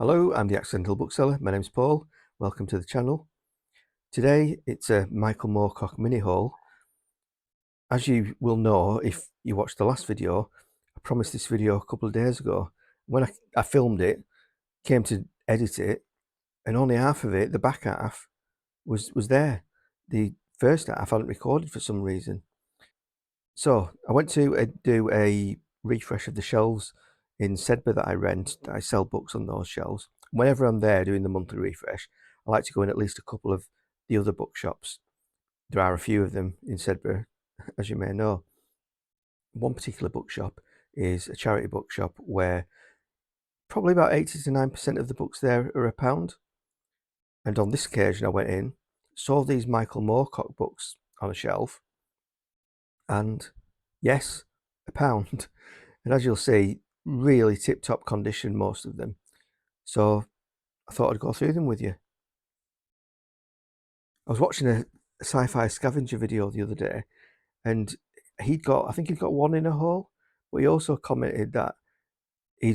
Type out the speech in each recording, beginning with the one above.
Hello, I'm the Accidental Bookseller. My name's Paul. Welcome to the channel. Today it's a Michael Moorcock mini haul. As you will know if you watched the last video, I promised this video a couple of days ago. When I filmed it, came to edit it, and only half of it, the back half, was there. The first half I hadn't recorded for some reason. So I went to do a refresh of the shelves in Sedbergh that I rent. I sell books on those shelves. Whenever I'm there doing the monthly refresh, I like to go in at least a couple of the other bookshops. There are a few of them in Sedbergh, as you may know. One particular bookshop is a charity bookshop where probably about 80 to 9% of the books there are £1. And on this occasion, I went in, saw these Michael Moorcock books on a shelf, and yes, £1. And as you'll see, really tip-top condition, most of them. So I thought I'd go through them with you. I was watching a sci-fi scavenger video the other day, and I think he'd got one in a haul, but he also commented that I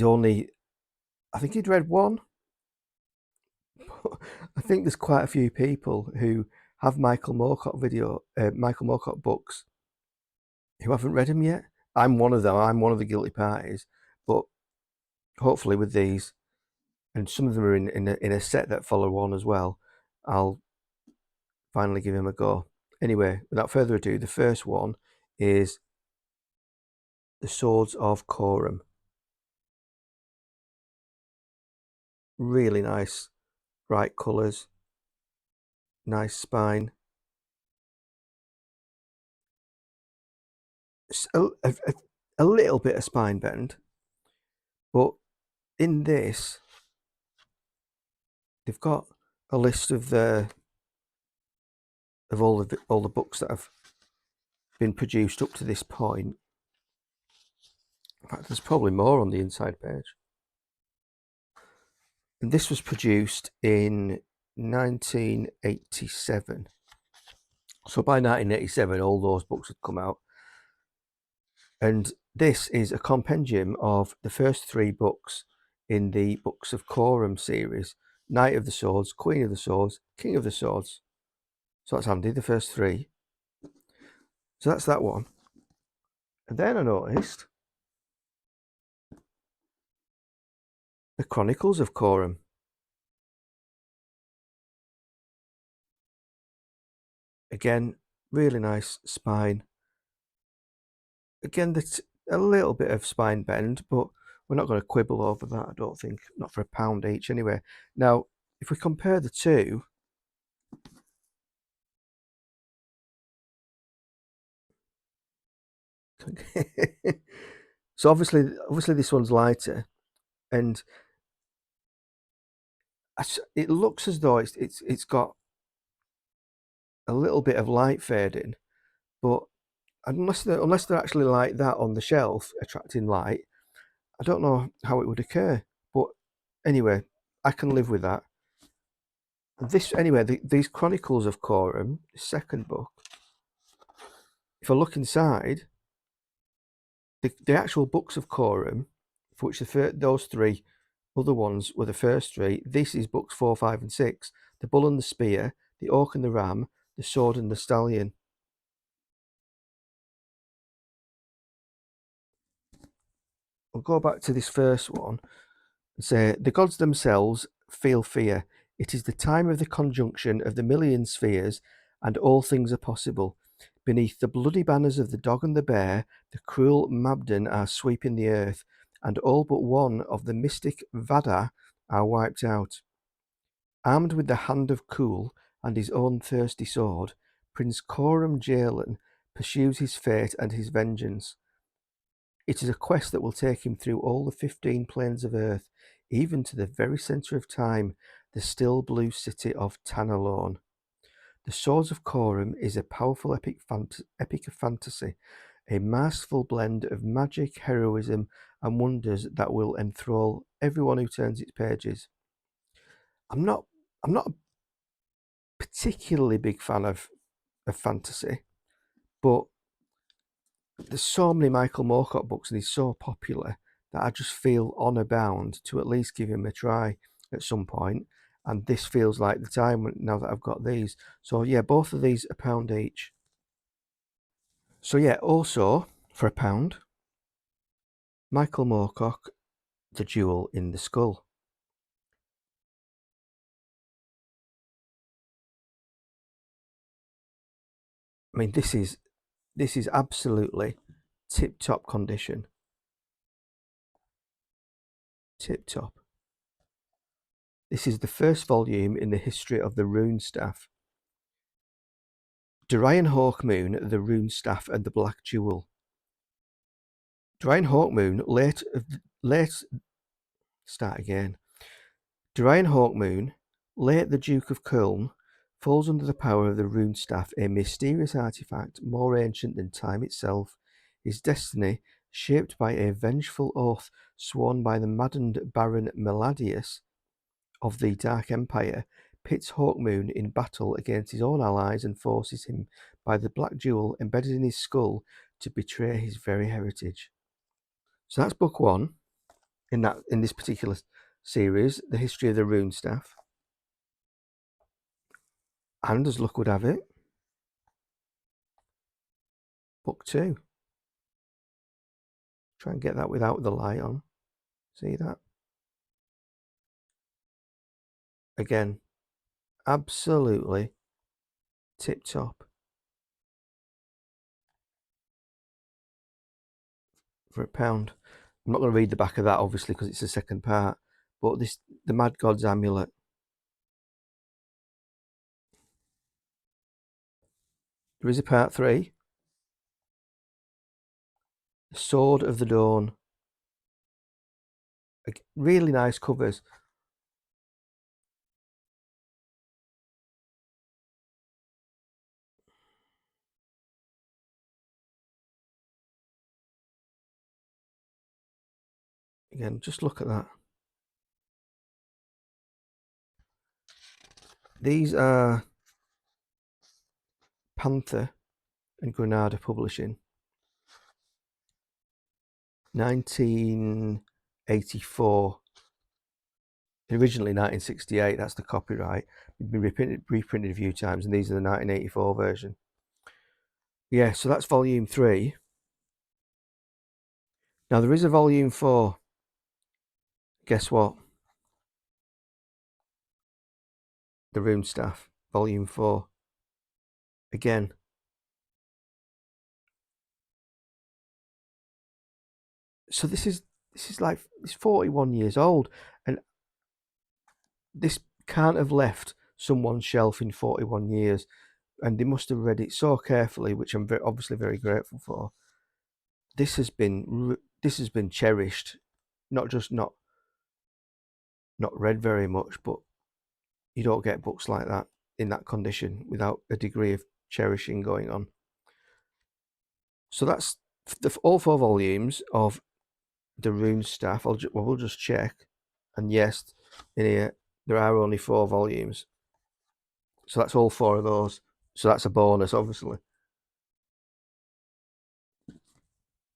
think he'd read one. I think there's quite a few people who have Michael Moorcock books who haven't read them yet. I'm one of them. I'm one of the guilty parties, but hopefully with these, and some of them are in a set that follow on as well, I'll finally give him a go. Anyway, without further ado, the first one is The Swords of Coram. Really nice, bright colours, nice spine. A little bit of spine bend, but in this, they've got a list of all the books that have been produced up to this point. In fact, there's probably more on the inside page. And this was produced in 1987. So by 1987, all those books had come out. And this is a compendium of the first 3 books in the Books of Coram series: Knight of the Swords, Queen of the Swords, King of the Swords. So that's handy, the first 3. So that's that one. And then I noticed the Chronicles of Coram. Again, really nice spine. Again, that's a little bit of spine bend, but we're not going to quibble over that, I don't think. Not for £1 each anyway. Now, if we compare the two, so obviously this one's lighter, and it looks as though it's got a little bit of light fading, but unless they're actually like that on the shelf, attracting light, I don't know how it would occur. But anyway, I can live with that. These Chronicles of Coram, the second book, if I look inside, the actual Books of Coram, for which those 3 other ones were the first 3, this is books 4, 5, and 6. The Bull and the Spear, the Oak and the Ram, the Sword and the Stallion. We'll go back to this first one and say, the gods themselves feel fear. It is the time of the conjunction of the million spheres, and all things are possible. Beneath the bloody banners of the dog and the bear, the cruel Mabden are sweeping the earth, and all but one of the mystic Vada are wiped out. Armed with the hand of Cool and his own thirsty sword, Prince Coram Jalen pursues his fate and his vengeance. It is a quest that will take him through all the 15 planes of Earth, even to the very centre of time, the still blue city of Tanalorn. The Swords of Coram is a powerful epic of fantasy, a masterful blend of magic, heroism, and wonders that will enthrall everyone who turns its pages. I'm not a particularly big fan of fantasy, but there's so many Michael Moorcock books and he's so popular that I just feel honour bound to at least give him a try. at some point, and this feels like the time now that I've got these. So yeah, both of these are £1 each. So yeah, also for £1, Michael Moorcock, The Jewel in the Skull. I mean, this is absolutely tip-top condition. Tip-top. This is the first volume in the history of the rune staff. Dorian Hawkmoon, the rune staff and the black jewel. Dorian Hawkmoon, Dorian Hawkmoon, late the Duke of Culm, falls under the power of the rune staff, a mysterious artifact more ancient than time itself. His destiny, shaped by a vengeful oath sworn by the maddened Baron Meladius of the Dark Empire, pits Hawkmoon in battle against his own allies and forces him by the black jewel embedded in his skull to betray his very heritage. So that's book one in this particular series, The History of the Rune Staff. And as luck would have it, book two. Try and get that without the light on. See that? Again, absolutely tip top for £1. I'm not going to read the back of that, obviously, because it's the second part. But the Mad God's Amulet. There is a part 3. The Sword of the Dawn. Really nice covers. Again, just look at that. These are Panther and Granada Publishing. 1984. Originally 1968, that's the copyright. It's been reprinted a few times, and these are the 1984 version. Yeah, so that's volume 3. Now there is a volume 4. Guess what? The Rune Staff, volume 4. Again. So this is like, it's 41 years old, and this can't have left someone's shelf in 41 years, and they must have read it so carefully, which I'm obviously very grateful for. This has been cherished, not just not read very much, but you don't get books like that in that condition without a degree of cherishing going on. So that's all 4 volumes of the Rune Staff. We'll just check, and yes, in here there are only 4 volumes. So that's all 4 of those. So that's a bonus, obviously.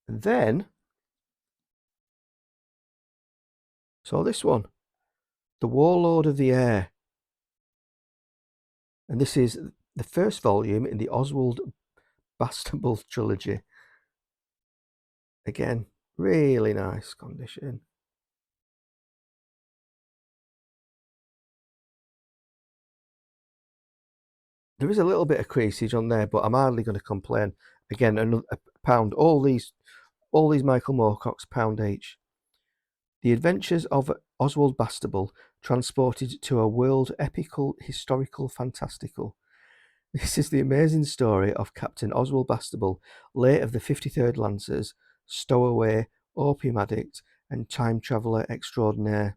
And then, so this one, The Warlord of the Air. And this is the first volume in the Oswald Bastable trilogy. Again, really nice condition. There is a little bit of creasage on there, but I'm hardly going to complain. Again, another £1. All these Michael Moorcocks, £1 each. The Adventures of Oswald Bastable, transported to a world epical, historical, fantastical. This is the amazing story of Captain Oswald Bastable, late of the 53rd Lancers, stowaway, opium addict, and time traveller extraordinaire.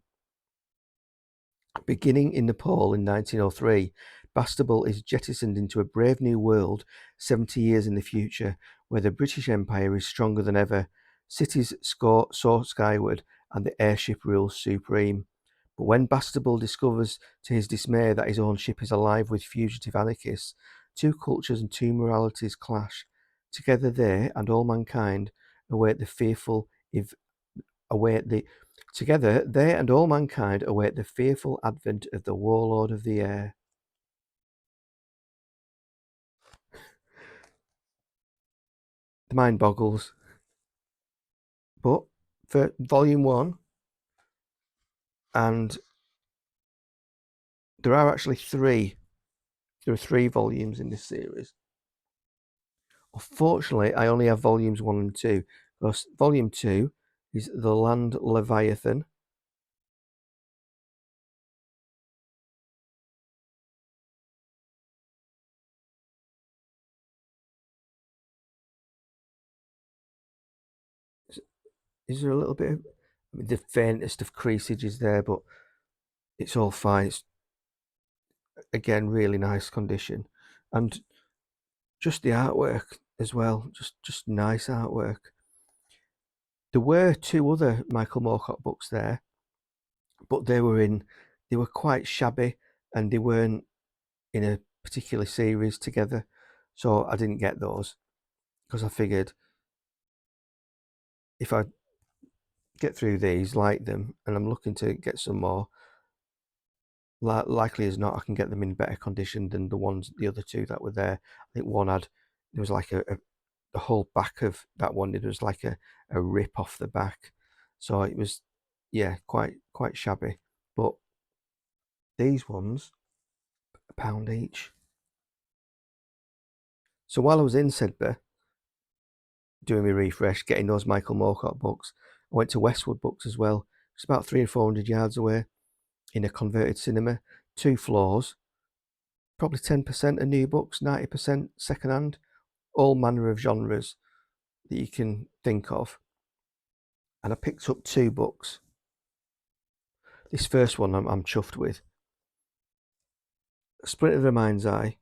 Beginning in Nepal in 1903, Bastable is jettisoned into a brave new world 70 years in the future, where the British Empire is stronger than ever. Cities soar skyward, and the airship rules supreme. But when Bastable discovers to his dismay that his own ship is alive with fugitive anarchists, 2 cultures and 2 moralities clash. Together they and all mankind await the Together, they and all mankind await the fearful advent of the warlord of the air. The mind boggles. But for volume 1, and there are actually 3. There are 3 volumes in this series. Unfortunately, I only have volumes 1 and 2. Because volume 2 is The Land Leviathan. Is there a little bit of, I mean, the faintest of creasage is there, but it's all fine. It's, again, really nice condition. And just the artwork as well, just nice artwork. There were 2 other Michael Moorcock books there, but they were quite shabby, and they weren't in a particular series together, so I didn't get those, because I figured if I get through these, like them, and I'm looking to get some more, likely as not I can get them in better condition than the other 2 that were there. I think one had, there was like the whole back of that one, it was like a rip off the back, so it was, yeah, quite shabby. But these ones, £1 each. So while I was in Sedbergh doing my refresh, getting those Michael Moorcock books, I went to Westwood Books as well. It's about 300 or 400 yards away, in a converted cinema, 2 floors, probably 10% are new books, 90% secondhand, all manner of genres that you can think of. And I picked up 2 books. This first one I'm chuffed with. Splinter of the Mind's Eye,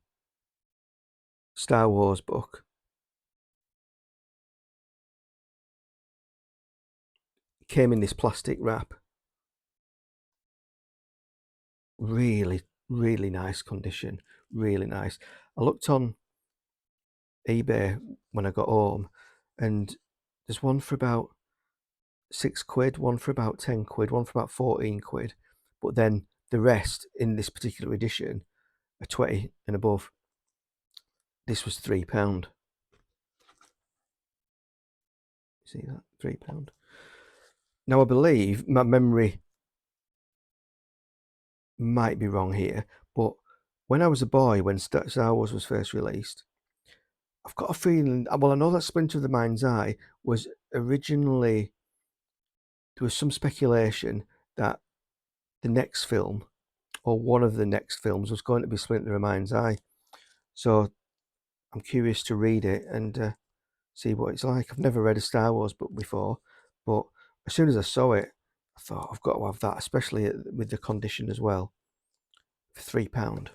Star Wars book. It came in this plastic wrap. Really, really nice condition. Really nice. I looked on eBay when I got home, and there's one for about £6, one for about £10, one for about £14, but then the rest in this particular edition are 20 and above. This was £3. See that? £3. Now I believe, my memory might be wrong here, but when I was a boy, when Star Wars was first released, I've got a feeling, well, I know that Splinter of the Mind's Eye was originally, there was some speculation that the next film, or one of the next films, was going to be Splinter of the Mind's Eye. So I'm curious to read it and see what it's like. I've never read a Star Wars book before, but as soon as I saw it, I thought, I've got to have that, especially with the condition as well, for £3.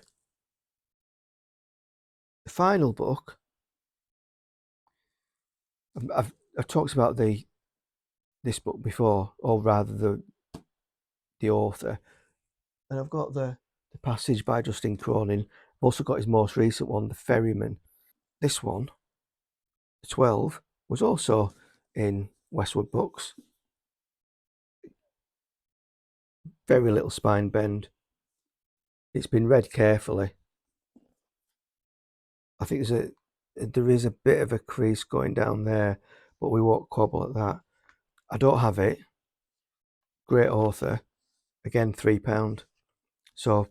The final book, I've talked about this book before, or rather the author, and I've got the Passage by Justin Cronin. I've also got his most recent one, The Ferryman. This one, the 12, was also in Westwood Books. Very little spine bend. It's been read carefully. I think there is a bit of a crease going down there, but we won't quibble at that. I don't have it. Great author. Again, £3. So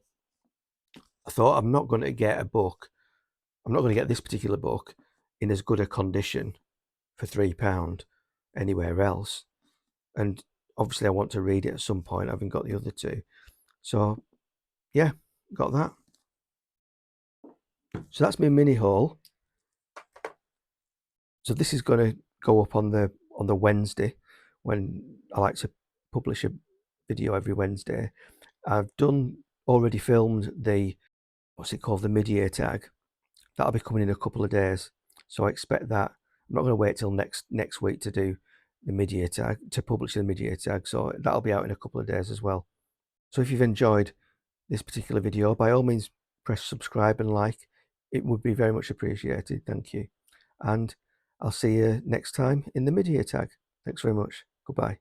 I thought, I'm not going to get a book. I'm not going to get this particular book in as good a condition for £3 anywhere else. And obviously I want to read it at some point. I haven't got the other 2. So yeah, got that. So that's my mini haul. So this is going to go up on the Wednesday, when I like to publish a video every Wednesday. I've already filmed the, what's it called, the mid-year tag. That'll be coming in a couple of days. So I expect that. I'm not going to wait till next week to do the mid-year tag, to publish the mid-year tag. So that'll be out in a couple of days as well. So if you've enjoyed this particular video, by all means, press subscribe and like. It would be very much appreciated. Thank you. And I'll see you next time in the mid-year tag. Thanks very much. Goodbye.